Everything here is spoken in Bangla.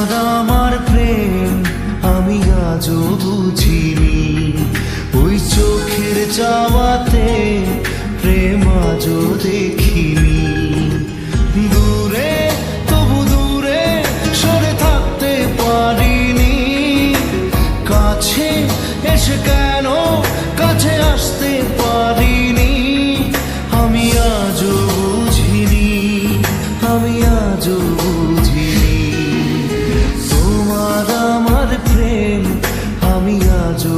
তোমার আমার প্রেম আমি আজও বুঝিনি, ওই চোখের চাওয়াতে প্রেম আজও দেখিনি। দূরে তবু দূরে সরে থাকতে পারিনি, কাছে এসে কেন কাছে আসতে পারিনি। আমি আজও বুঝিনি, আমি আজও বুঝিনি, তোমার আমার প্রেম আমি আজও